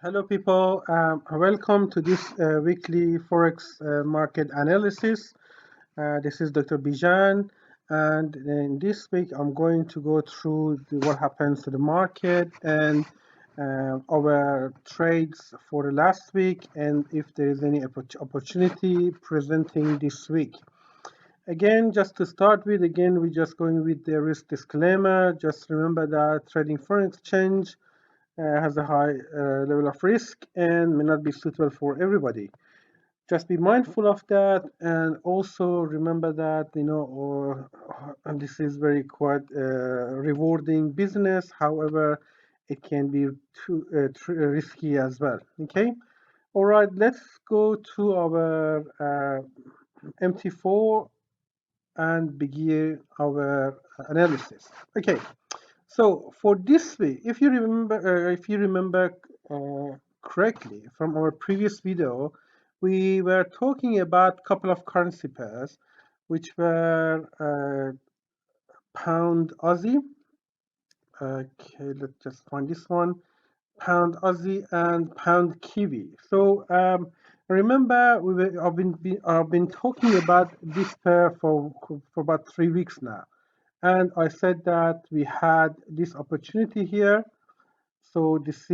Hello, people. Welcome to this weekly Forex market analysis. This is Dr. Bijan, and in this week, I'm going to go through what happens to the market and our trades for the last week, and if there is any opportunity presenting this week. Again, just to start with, we're just going with the risk disclaimer. Just remember that trading foreign exchange has a high level of risk and may not be suitable for everybody. Just be mindful of that, and also remember that this is very quite rewarding business. However, it can be too risky as well. Okay. All right. Let's go to our MT4 and begin our analysis. Okay. So for this week, if you remember correctly from our previous video, we were talking about a couple of currency pairs, which were pound Aussie. Okay, let's just find this one: pound Aussie and pound Kiwi. So remember, I've been talking about this pair for about 3 weeks now, and I said that we had this opportunity here. So this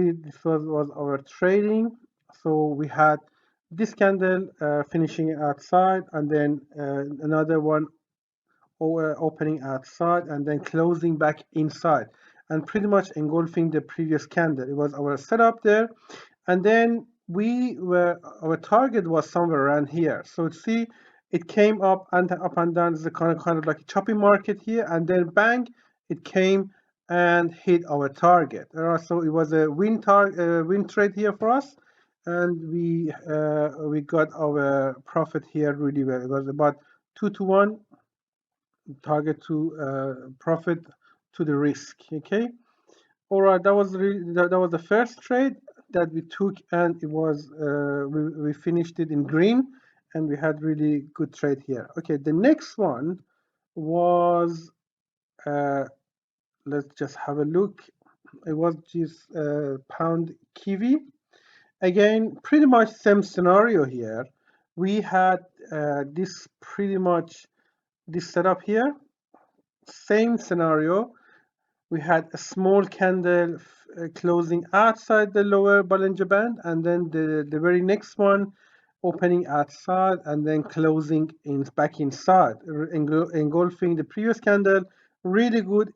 was our trading. So we had this candle finishing outside, and then another one opening outside, and then closing back inside, and pretty much engulfing the previous candle. It was our setup there, and then our target was somewhere around here. So see, it came up and down. It's a kind of like a choppy market here, and then bang, it came and hit our target. So it was a win trade here for us, and we got our profit here really well. It was about 2 to 1 target to profit to the risk. Okay. All right, that was the first trade that we took, and it was we finished it in green, and we had really good trade here. Okay, the next one was let's just have a look. It was this pound Kiwi. Again, pretty much same scenario here. We had this setup here. Same scenario. We had a small candle closing outside the lower Bollinger Band, and then the very next one opening outside and then closing back inside, engulfing the previous candle. Really good.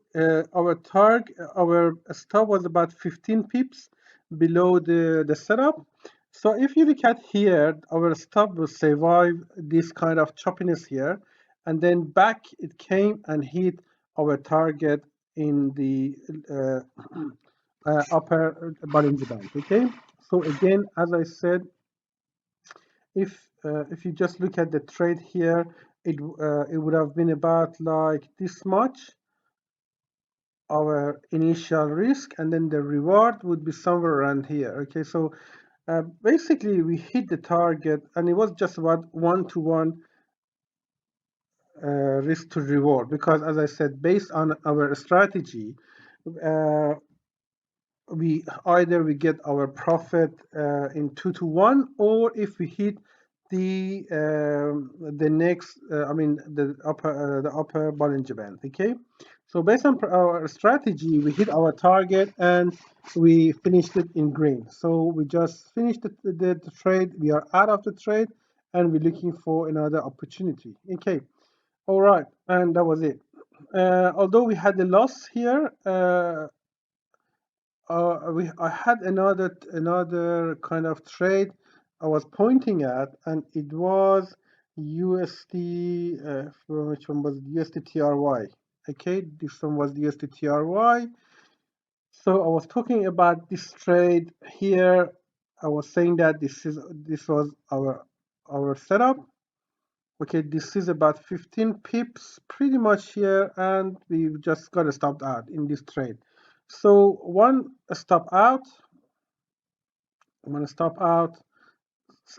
Our stop was about 15 pips below the setup. So if you look at here, our stop will survive this kind of choppiness here, and then back it came and hit our target in the upper Bollinger Band. Okay, so again, as I said, if you just look at the trade here, it would have been about like this much, our initial risk, and then the reward would be somewhere around here. Okay, so basically we hit the target, and it was just about 1-to-1 risk to reward, because as I said, based on our strategy, we get our profit in 2-to-1, or if we hit the next the upper Bollinger Band. Okay, so based on our strategy, we hit our target and we finished it in green. So we just finished the trade. We are out of the trade, and we're looking for another opportunity. Okay, all right, and that was it. Although we had a loss here, I had another kind of trade I was pointing at, and it was USD. Which one was USD TRY? Okay, this one was USD TRY. So I was talking about this trade here. I was saying that this was our setup. Okay, this is about 15 pips pretty much here, and we just got stopped out in this trade. So one stop out,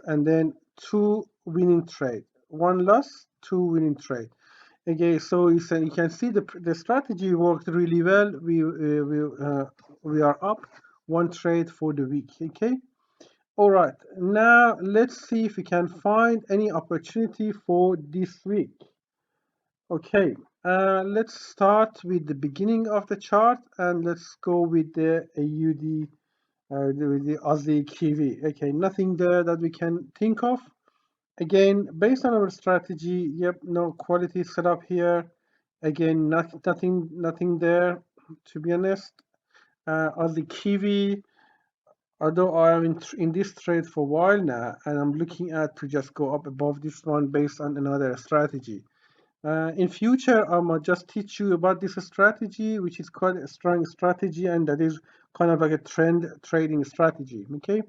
and then 2 winning trade, 1 loss, 2 winning trade. Okay, so you can see the strategy worked really well. We are up one trade for the week. Okay. All right, now let's see if we can find any opportunity for this week. Okay, let's start with the beginning of the chart and let's go with the AUD, with the Aussie Kiwi. Okay, nothing there that we can think of. Again, based on our strategy, yep, no quality setup here. Again, nothing there, to be honest. Aussie Kiwi, although I am in this trade for a while now, and I'm looking at to just go up above this one based on another strategy. In future, I might just teach you about this strategy, which is quite a strong strategy, and that is kind of like a trend trading strategy. Okay.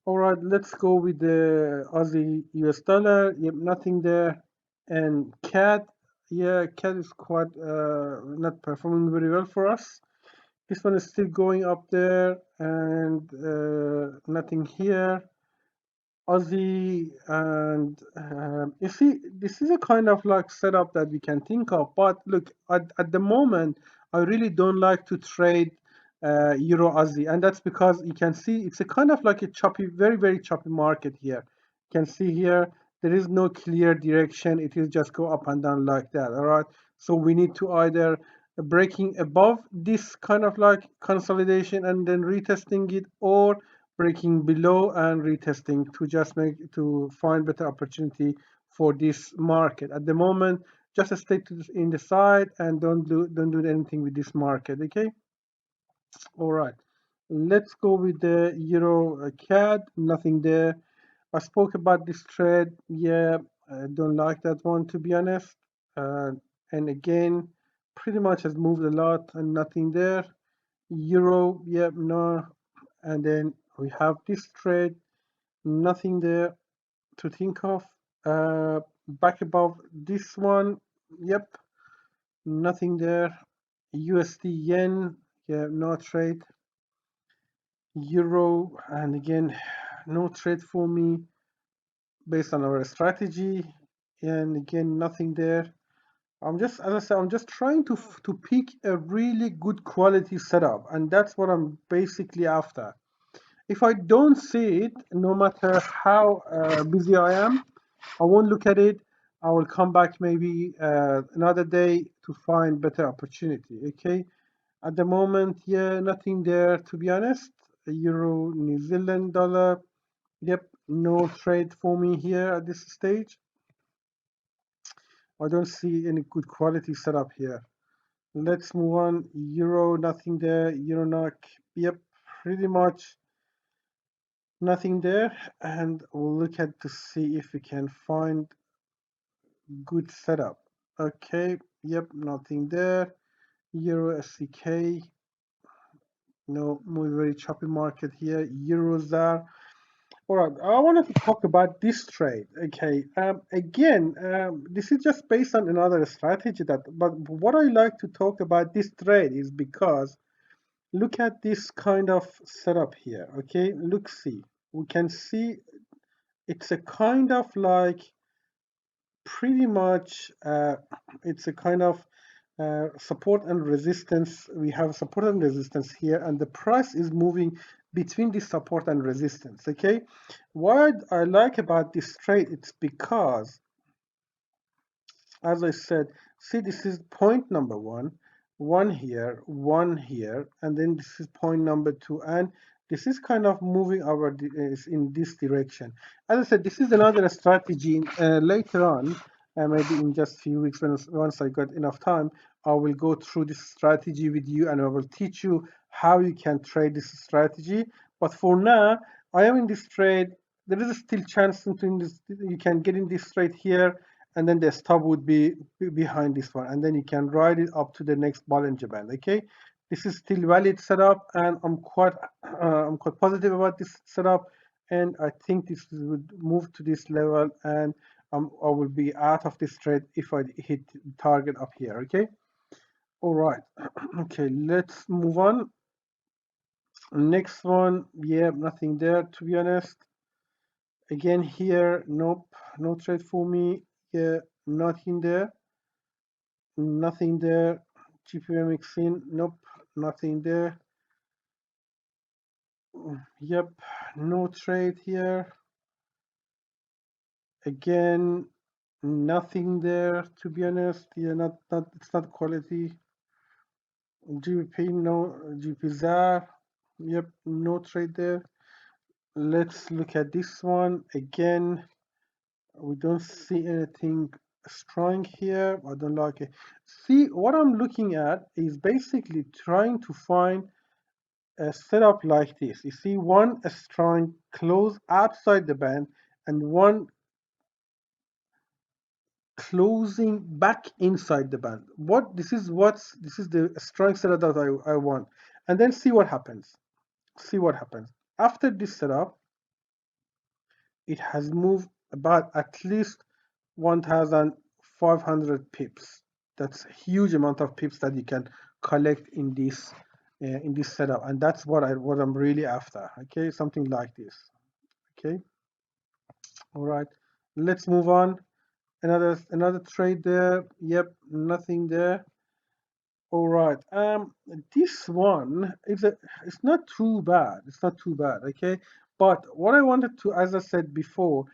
All right, let's go with the Aussie US dollar. Yep, nothing there. And CAD, yeah, CAD is quite not performing very well for us. This one is still going up there, and nothing here. Aussie, and you see, this is a kind of like setup that we can think of. But look, at the moment, I really don't like to trade Euro Aussie, and that's because you can see it's a kind of like a choppy, very choppy market here. You can see here there is no clear direction. It is just go up and down like that. All right, so we need to either breaking above this kind of like consolidation and then retesting it, or breaking below and retesting to just make to find better opportunity for this market. At the moment, just stay in the side and don't do anything with this market. Okay. All right, let's go with the Euro CAD. Nothing there. I spoke about this trade. Yeah, I don't like that one, to be honest. uh, and again, pretty much has moved a lot and nothing there. Euro, yeah, no. And then we have this trade, nothing there to think of. Back above this one, yep, nothing there. USD yen, yeah, no trade. Euro, and again, no trade for me based on our strategy. And again, nothing there. I'm just, as I said, I'm just trying to pick a really good quality setup, and that's what I'm basically after. If I don't see it, no matter how busy I am, I won't look at it. I will come back maybe another day to find better opportunity. Okay. At the moment, yeah, nothing there, to be honest. Euro, New Zealand dollar. Yep, no trade for me here at this stage. I don't see any good quality setup here. Let's move on. Euro, nothing there. Euro NOK. Yep, pretty much nothing there. And we'll look at to see if we can find good setup. Okay, yep, nothing there. Euro SCK, no, more very choppy market here. Euros there. All right, I wanted to talk about this trade. Okay, again, this is just based on another strategy but what I like to talk about this trade is because look at this kind of setup here. Okay, look, see, we can see it's a kind of like pretty much it's a kind of support and resistance. We have support and resistance here, and the price is moving between this support and resistance. Okay, what I like about this trade, it's because, as I said, see, this is point number one here, and then this is point number two, and this is kind of moving our is in this direction. As I said, this is another strategy. Later on, maybe in just a few weeks, once I got enough time, I will go through this strategy with you, and I will teach you how you can trade this strategy. But for now, I am in this trade. There is still chance in this, you can get in this trade here, and then the stop would be behind this one, and then you can ride it up to the next Bollinger Band. Okay, this is still valid setup, and I'm quite positive about this setup, and I think this would move to this level, and I will be out of this trade if I hit target up here. Okay, all right. Okay, let's move on. Next one, yeah, nothing there, to be honest. Again here, nope, no trade for me. Yeah, nothing there. Nothing there. GPM mixing, nope, nothing there. Yep, no trade here. Again, nothing there, to be honest. Yeah, not it's not quality. GBP, no. GBP ZAR, yep, no trade there. Let's look at this one again. We don't see anything strong here. I don't like it. See, what I'm looking at is basically trying to find a setup like this. You see one strong close outside the band and one closing back inside the band. This is the strong setup that I want. And then see what happens. See what happens. After this setup, it has moved about at least 1,500 pips. That's a huge amount of pips that you can collect in this setup, and that's what I'm really after. Okay, something like this. Okay, all right. Let's move on. Another trade there. Yep, nothing there. All right. This one it's not too bad. It's not too bad. Okay. But what I wanted to, as I said before,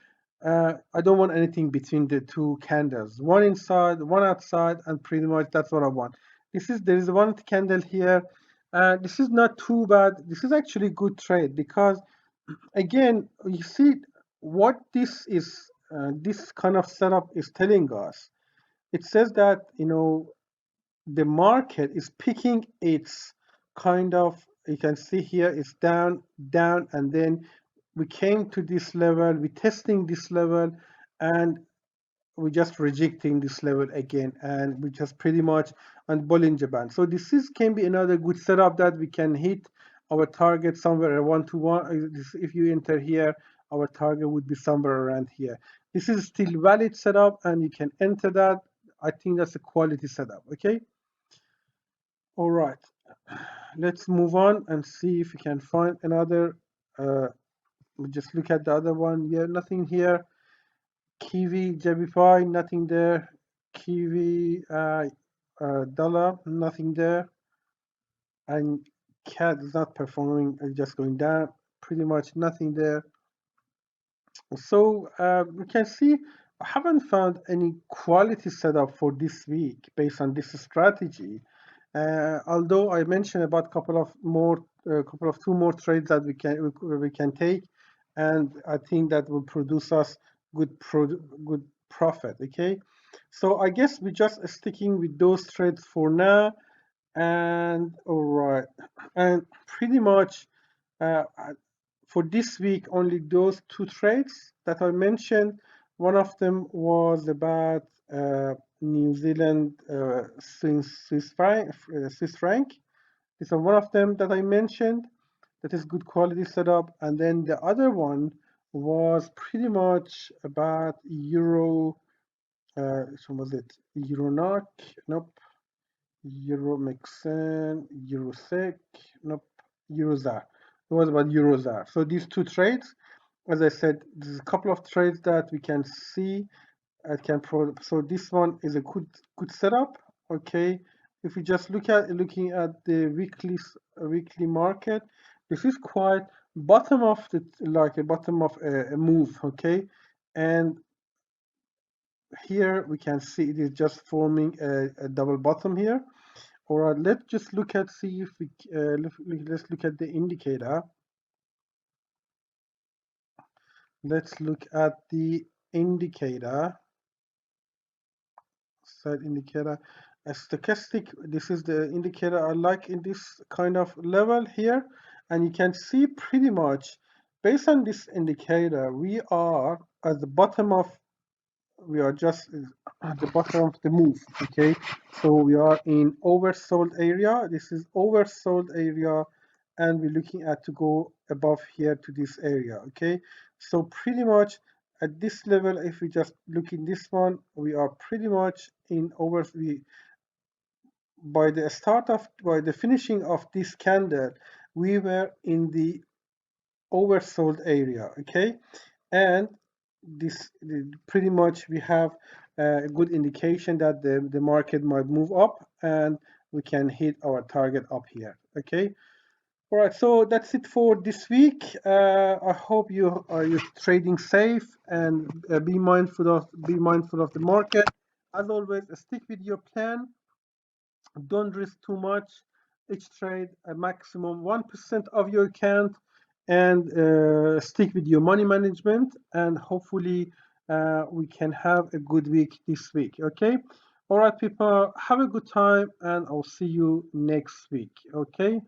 I don't want anything between the two candles. One inside, one outside, and pretty much that's what I want. There is one candle here. This is not too bad. This is actually good trade because again, you see what this is. This kind of setup is telling us. It says that the market is picking its kind of, you can see here it's down, down, and then we came to this level, we're testing this level, and we're just rejecting this level again, and we just pretty much on Bollinger Band. So this can be another good setup that we can hit our target somewhere around 1 to 1. If you enter here, our target would be somewhere around here. This is still valid setup, and you can enter that. I think that's a quality setup. Okay. All right, let's move on and see if we can find another. We just look at the other one. Yeah, nothing here. Kiwi, JBP, nothing there. Kiwi, dollar, nothing there. And CAD is not performing, just going down. Pretty much nothing there. So we can see I haven't found any quality setup for this week based on this strategy. Although I mentioned about couple of two more trades that we can take, and I think that will produce us good profit. Okay, so I guess we're just sticking with those trades for now. And all right, and pretty much for this week, only those two trades that I mentioned. One of them was about New Zealand Swiss franc. This is one of them that I mentioned. That is good quality setup. And then the other one was pretty much about Euro. So was it Euro NOK? Nope. Euro Mexen, Euro SEC, nope, Eurozar. It was about Eurozar. So these two trades, as I said, there's a couple of trades that we can see. So this one is a good setup. Okay, if we just looking at the weekly market, this is quite bottom of the like a bottom of a move. Okay, and here we can see it is just forming a double bottom here. All right, let's just see if we let's look at the indicator. Let's look at the indicator, side indicator. A stochastic, this is the indicator I like in this kind of level here. And you can see pretty much based on this indicator, we are at the bottom of we are just at the bottom of the move. Okay, so we are in oversold area. This is oversold area, and we're looking at to go above here to this area. Okay, so pretty much at this level, if we just look in this one, we are pretty much in by the finishing of this candle, we were in the oversold area. Okay, and this pretty much we have a good indication that the market might move up and we can hit our target up here. Okay, All right, so that's it for this week. I hope you're trading safe and be mindful of the market. As always, stick with your plan. Don't risk too much. Each trade a maximum 1% of your account, and stick with your money management. And hopefully, we can have a good week this week. Okay. All right, people. Have a good time, and I'll see you next week. Okay.